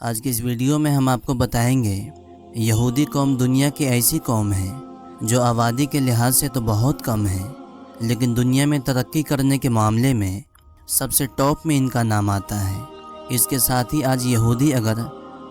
آج کی اس ویڈیو میں ہم آپ کو بتائیں گے یہودی قوم دنیا کی ایسی قوم ہے جو آبادی کے لحاظ سے تو بہت کم ہے، لیکن دنیا میں ترقی کرنے کے معاملے میں سب سے ٹاپ میں ان کا نام آتا ہے۔ اس کے ساتھ ہی آج یہودی اگر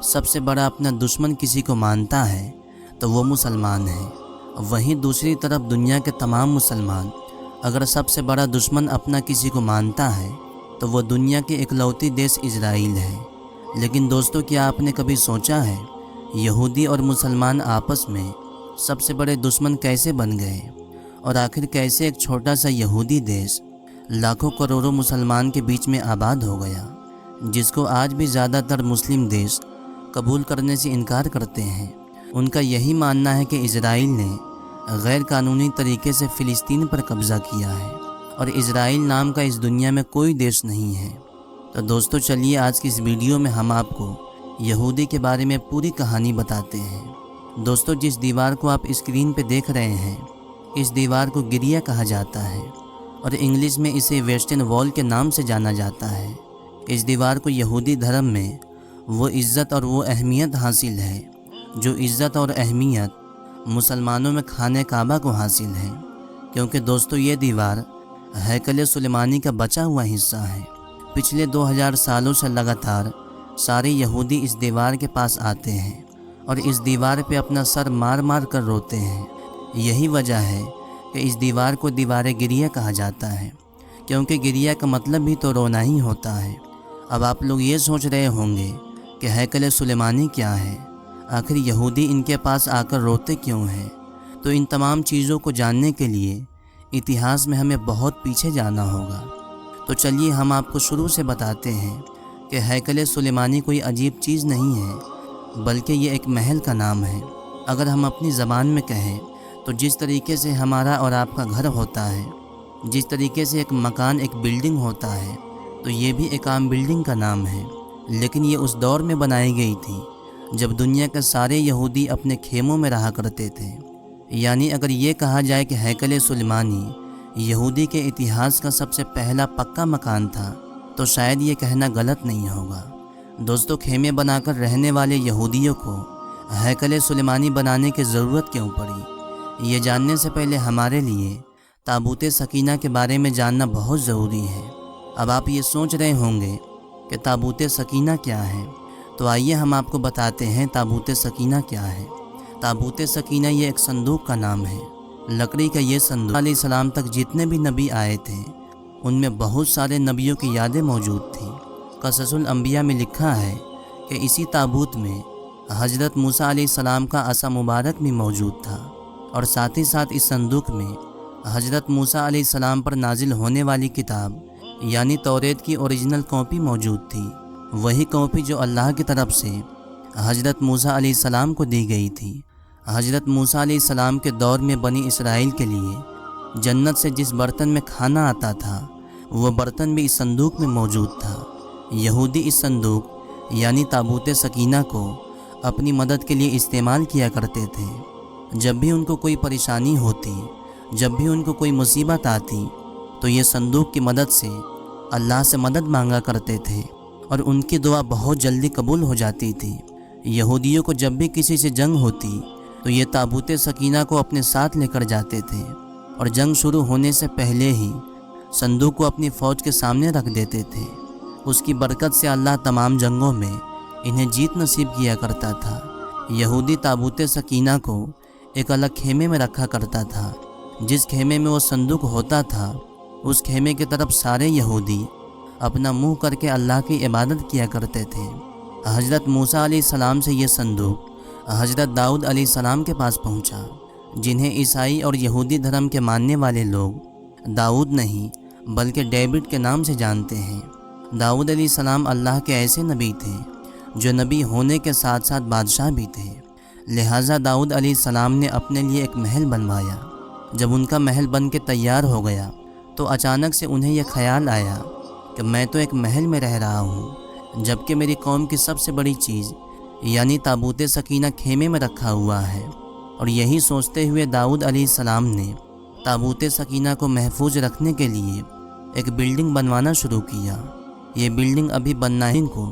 سب سے بڑا اپنا دشمن کسی کو مانتا ہے تو وہ مسلمان ہے، وہیں دوسری طرف دنیا کے تمام مسلمان اگر سب سے بڑا دشمن اپنا کسی کو مانتا ہے تو وہ دنیا کے اکلوتی دیش اسرائیل ہے۔ لیکن دوستو، کیا آپ نے کبھی سوچا ہے یہودی اور مسلمان آپس میں سب سے بڑے دشمن کیسے بن گئے، اور آخر کیسے ایک چھوٹا سا یہودی دیش لاکھوں کروڑوں مسلمان کے بیچ میں آباد ہو گیا، جس کو آج بھی زیادہ تر مسلم دیش قبول کرنے سے انکار کرتے ہیں۔ ان کا یہی ماننا ہے کہ اسرائیل نے غیر قانونی طریقے سے فلسطین پر قبضہ کیا ہے اور اسرائیل نام کا اس دنیا میں کوئی دیش نہیں ہے۔ تو دوستو، چلیے آج کی اس ویڈیو میں ہم آپ کو یہودی کے بارے میں پوری کہانی بتاتے ہیں۔ دوستو، جس دیوار کو آپ اسکرین پہ دیکھ رہے ہیں، اس دیوار کو گریا کہا جاتا ہے اور انگلش میں اسے ویسٹرن وال کے نام سے جانا جاتا ہے۔ اس دیوار کو یہودی دھرم میں وہ عزت اور وہ اہمیت حاصل ہے جو عزت اور اہمیت مسلمانوں میں خانہ کعبہ کو حاصل ہے، کیونکہ دوستو یہ دیوار ہیکل سلیمانی کا بچا ہوا حصہ ہے۔ پچھلے 2000 سالوں سے لگاتار سارے یہودی اس دیوار کے پاس آتے ہیں اور اس دیوار پہ اپنا سر مار مار کر روتے ہیں۔ یہی وجہ ہے کہ اس دیوار کو دیوار گریہ کہا جاتا ہے، کیونکہ گریہ کا مطلب بھی تو رونا ہی ہوتا ہے۔ اب آپ لوگ یہ سوچ رہے ہوں گے کہ ہیکل سلیمانی کیا ہے، آخر یہودی ان کے پاس آ کر روتے کیوں ہیں؟ تو ان تمام چیزوں کو جاننے کے لیے اتہاس میں ہمیں بہت پیچھے جانا ہوگا۔ تو چلیے ہم آپ کو شروع سے بتاتے ہیں کہ ہیکل سلیمانی کوئی عجیب چیز نہیں ہے، بلکہ یہ ایک محل کا نام ہے۔ اگر ہم اپنی زبان میں کہیں تو جس طریقے سے ہمارا اور آپ کا گھر ہوتا ہے، جس طریقے سے ایک مکان ایک بلڈنگ ہوتا ہے، تو یہ بھی ایک عام بلڈنگ کا نام ہے، لیکن یہ اس دور میں بنائی گئی تھی جب دنیا کے سارے یہودی اپنے خیموں میں رہا کرتے تھے۔ یعنی اگر یہ کہا جائے کہ ہیکل سلیمانی یہودی کے اتہاس کا سب سے پہلا پکا مکان تھا تو شاید یہ کہنا غلط نہیں ہوگا۔ دوستو، خیمے بنا کر رہنے والے یہودیوں کو ہیکل سلیمانی بنانے کی ضرورت کیوں پڑی؟ یہ جاننے سے پہلے ہمارے لیے تابوت سکینہ کے بارے میں جاننا بہت ضروری ہے۔ اب آپ یہ سوچ رہے ہوں گے کہ تابوت سکینہ کیا ہے، تو آئیے ہم آپ کو بتاتے ہیں تابوت سکینہ کیا ہے۔ تابوت سکینہ یہ ایک صندوق کا نام ہے۔ لکڑی کا یہ صندوق علیہ السلام تک جتنے بھی نبی آئے تھے ان میں بہت سارے نبیوں کی یادیں موجود تھیں۔ قصص الانبیاء میں لکھا ہے کہ اسی تابوت میں حضرت موسیٰ علیہ السلام کا عصا مبارک بھی موجود تھا، اور ساتھ ہی ساتھ اس صندوق میں حضرت موسیٰ علیہ السلام پر نازل ہونے والی کتاب یعنی توریت کی اوریجنل کاپی موجود تھی، وہی کاپی جو اللہ کی طرف سے حضرت موسیٰ علیہ السلام کو دی گئی تھی۔ حضرت موسیٰ علیہ السلام کے دور میں بنی اسرائیل کے لیے جنت سے جس برتن میں کھانا آتا تھا وہ برتن بھی اس صندوق میں موجود تھا۔ یہودی اس صندوق یعنی تابوت سکینہ کو اپنی مدد کے لیے استعمال کیا کرتے تھے۔ جب بھی ان کو کوئی پریشانی ہوتی، جب بھی ان کو کوئی مصیبت آتی، تو یہ صندوق کی مدد سے اللہ سے مدد مانگا کرتے تھے اور ان کی دعا بہت جلدی قبول ہو جاتی تھی۔ یہودیوں کو جب بھی کسی سے جنگ ہوتی تو یہ تابوت سکینہ کو اپنے ساتھ لے کر جاتے تھے اور جنگ شروع ہونے سے پہلے ہی صندوق کو اپنی فوج کے سامنے رکھ دیتے تھے۔ اس کی برکت سے اللہ تمام جنگوں میں انہیں جیت نصیب کیا کرتا تھا۔ یہودی تابوت سکینہ کو ایک الگ خیمے میں رکھا کرتا تھا۔ جس خیمے میں وہ صندوق ہوتا تھا اس خیمے کی طرف سارے یہودی اپنا منہ کر کے اللہ کی عبادت کیا کرتے تھے۔ حضرت موسیٰ علیہ السلام سے یہ صندوق حضرت داؤد علیہ السلام کے پاس پہنچا، جنہیں عیسائی اور یہودی دھرم کے ماننے والے لوگ داؤد نہیں بلکہ ڈیوڈ کے نام سے جانتے ہیں۔ داؤد علیہ السلام اللہ کے ایسے نبی تھے جو نبی ہونے کے ساتھ ساتھ بادشاہ بھی تھے، لہٰذا داؤد علیہ السلام نے اپنے لیے ایک محل بنوایا۔ جب ان کا محل بن کے تیار ہو گیا تو اچانک سے انہیں یہ خیال آیا کہ میں تو ایک محل میں رہ رہا ہوں، جبکہ میری قوم کی سب سے بڑی چیز یعنی تابوت سکینہ خیمے میں رکھا ہوا ہے۔ اور یہی سوچتے ہوئے داؤد علیہ السلام نے تابوت سکینہ کو محفوظ رکھنے کے لیے ایک بلڈنگ بنوانا شروع کیا۔ یہ بلڈنگ ابھی بننا ہی کو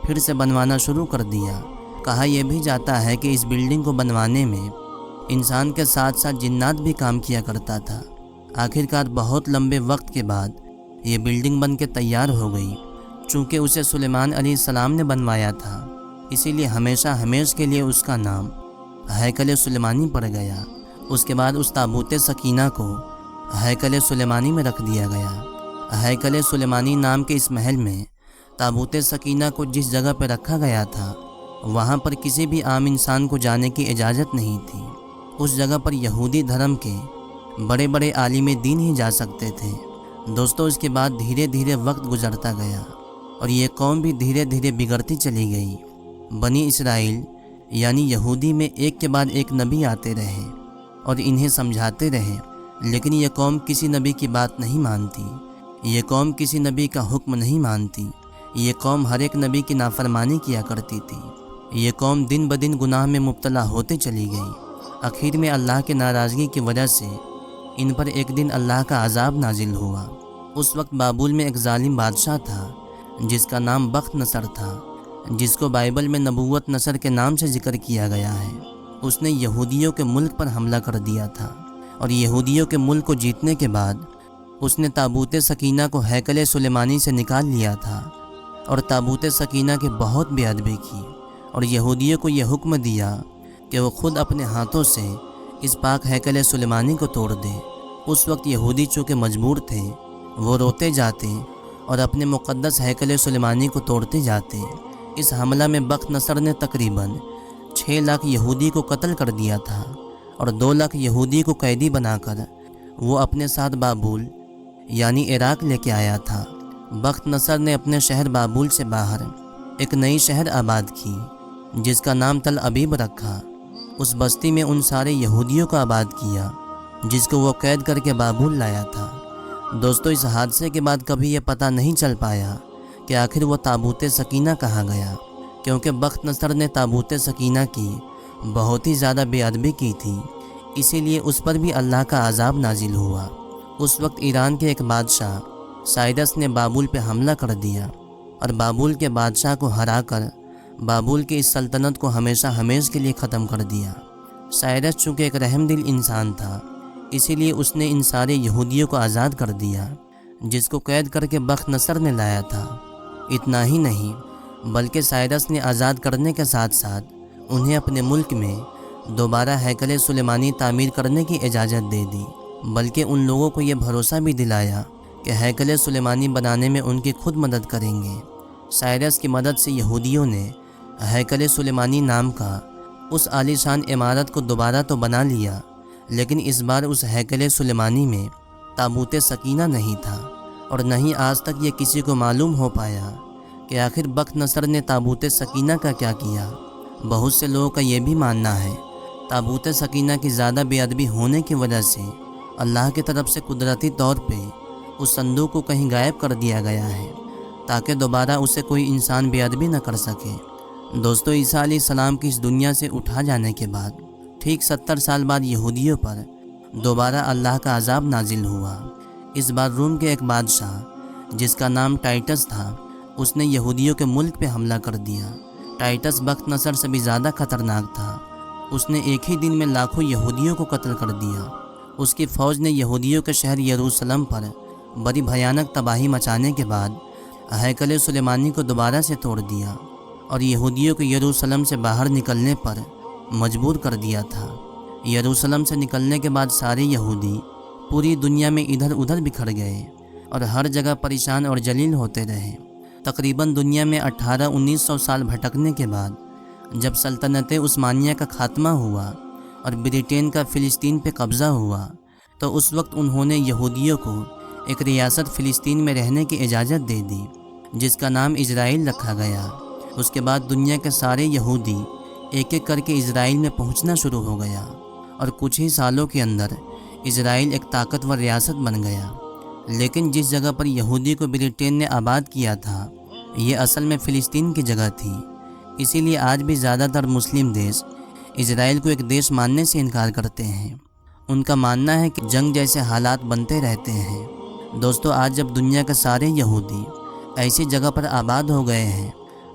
پھر سے بنوانا شروع کر دیا۔ کہا یہ بھی جاتا ہے کہ اس بلڈنگ کو بنوانے میں انسان کے ساتھ ساتھ جنات بھی کام کیا کرتا تھا۔ آخرکار بہت لمبے وقت کے بعد یہ بلڈنگ بن کے تیار ہو گئی۔ چونکہ اسے سلیمان علیہ السلام نے بنوایا تھا، اسی لیے ہمیشہ ہمیش کے لیے اس کا نام ہیکل سلیمانی پڑ گیا۔ اس کے بعد اس تابوت سکینہ کو ہیکل سلیمانی میں رکھ دیا گیا۔ ہیکل سلیمانی نام کے اس محل میں تابوت سکینہ کو جس جگہ پہ رکھا گیا تھا وہاں پر کسی بھی عام انسان کو جانے کی اجازت نہیں تھی۔ اس جگہ پر یہودی دھرم کے بڑے بڑے عالم دین ہی جا سکتے تھے۔ دوستو اس کے بعد دھیرے دھیرے وقت گزرتا گیا اور یہ قوم بھی دھیرے دھیرے بگڑتی چلی گئی۔ بنی اسرائیل یعنی یہودی میں ایک کے بعد ایک نبی آتے رہے اور انہیں سمجھاتے رہے، لیکن یہ قوم کسی نبی کی بات نہیں مانتی، یہ قوم کسی نبی کا حکم نہیں مانتی، یہ قوم ہر ایک نبی کی نافرمانی کیا کرتی تھی۔ یہ قوم دن بدن گناہ میں مبتلا ہوتے چلی گئی۔ آخر میں اللہ کے ناراضگی کی وجہ سے ان پر ایک دن اللہ کا عذاب نازل ہوا۔ اس وقت بابل میں ایک ظالم بادشاہ تھا جس کا نام بخت نصر تھا، جس کو بائبل میں نبوت نصر کے نام سے ذکر کیا گیا ہے۔ اس نے یہودیوں کے ملک پر حملہ کر دیا تھا اور یہودیوں کے ملک کو جیتنے کے بعد اس نے تابوت سکینہ کو ہیکل سلیمانی سے نکال لیا تھا اور تابوت سکینہ کی بہت بے ادبی کی اور یہودیوں کو یہ حکم دیا کہ وہ خود اپنے ہاتھوں سے اس پاک ہیکل سلیمانی کو توڑ دے۔ اس وقت یہودی چونکہ مجبور تھے، وہ روتے جاتے اور اپنے مقدس ہیکل سلیمانی کو توڑتے جاتے۔ اس حملہ میں بخت نصر نے تقریباً 6 لاکھ یہودی کو قتل کر دیا تھا اور 2 لاکھ یہودی کو قیدی بنا کر وہ اپنے ساتھ بابل یعنی عراق لے کے آیا تھا۔ بخت نصر نے اپنے شہر بابل سے باہر ایک نئی شہر آباد کی جس کا نام تل ابیب رکھا۔ اس بستی میں ان سارے یہودیوں کو آباد کیا جس کو وہ قید کر کے بابل لایا تھا۔ دوستو اس حادثے کے بعد کبھی یہ پتہ نہیں چل پایا کہ آخر وہ تابوت سکینہ کہاں گیا، کیونکہ بخت نصر نے تابوت سکینہ کی بہت ہی زیادہ بے ادبی کی تھی، اسی لیے اس پر بھی اللہ کا عذاب نازل ہوا۔ اس وقت ایران کے ایک بادشاہ سائرس نے بابل پہ حملہ کر دیا اور بابل کے بادشاہ کو ہرا کر بابل کی اس سلطنت کو ہمیشہ ہمیش کے لیے ختم کر دیا۔ سائرس چونکہ ایک رحم دل انسان تھا، اسی لیے اس نے ان سارے یہودیوں کو آزاد کر دیا جس کو قید کر کے بخت نصر نے لایا تھا۔ اتنا ہی نہیں بلکہ سائرس نے آزاد کرنے کے ساتھ ساتھ انہیں اپنے ملک میں دوبارہ ہیکل سلیمانی تعمیر کرنے کی اجازت دے دی، بلکہ ان لوگوں کو یہ بھروسہ بھی دلایا کہ ہیکل سلیمانی بنانے میں ان کی خود مدد کریں گے۔ سائرس کی مدد سے یہودیوں نے ہیکل سلیمانی نام کا اس عالیشان عمارت کو دوبارہ تو بنا لیا، لیکن اس بار اس ہیکل سلیمانی میں تابوت سکینہ نہیں تھا اور نہ ہی آج تک یہ کسی کو معلوم ہو پایا کہ آخر بخت نصر نے تابوت سکینہ کا کیا کیا۔ بہت سے لوگوں کا یہ بھی ماننا ہے تابوت سکینہ کی زیادہ بے ادبی ہونے کی وجہ سے اللہ کی طرف سے قدرتی طور پہ اس صندوق کو کہیں غائب کر دیا گیا ہے تاکہ دوبارہ اسے کوئی انسان بے ادبی نہ کر سکے۔ دوستو عیسیٰ علیہ السلام کی اس دنیا سے اٹھا جانے کے بعد ٹھیک 70 سال بعد یہودیوں پر دوبارہ اللہ کا عذاب نازل ہوا۔ اس بار روم کے ایک بادشاہ جس کا نام ٹائٹس تھا، اس نے یہودیوں کے ملک پہ حملہ کر دیا۔ ٹائٹس بخت نصر سے بھی زیادہ خطرناک تھا۔ اس نے ایک ہی دن میں لاکھوں یہودیوں کو قتل کر دیا۔ اس کی فوج نے یہودیوں کے شہر یروشلم پر بڑی بھیانک تباہی مچانے کے بعد ہیکل سلیمانی کو دوبارہ سے توڑ دیا اور یہودیوں کو یروشلم سے باہر نکلنے پر مجبور کر دیا تھا۔ یروشلم سے نکلنے کے بعد سارے یہودی پوری دنیا میں ادھر ادھر بکھر گئے اور ہر جگہ پریشان اور ذلیل ہوتے رہے۔ تقریباً دنیا میں 1800-1900 سال بھٹکنے کے بعد جب سلطنت عثمانیہ کا خاتمہ ہوا اور برٹین کا فلسطین پہ قبضہ ہوا تو اس وقت انہوں نے یہودیوں کو ایک ریاست فلسطین میں رہنے کی اجازت دے دی جس کا نام اسرائیل رکھا گیا۔ اس کے بعد دنیا کے سارے یہودی ایک ایک کر کے اسرائیل میں پہنچنا شروع ہو گیا اور کچھ ہی سالوں کے اندر اسرائیل ایک طاقتور ریاست بن گیا۔ لیکن جس جگہ پر یہودی کو برٹین نے آباد کیا تھا یہ اصل میں فلسطین کی جگہ تھی، اسی لیے آج بھی زیادہ تر مسلم دیش اسرائیل کو ایک دیش ماننے سے انکار کرتے ہیں۔ ان کا ماننا ہے کہ جنگ جیسے حالات بنتے رہتے ہیں۔ دوستو آج جب دنیا کے سارے یہودی ایسی جگہ پر آباد ہو گئے ہیں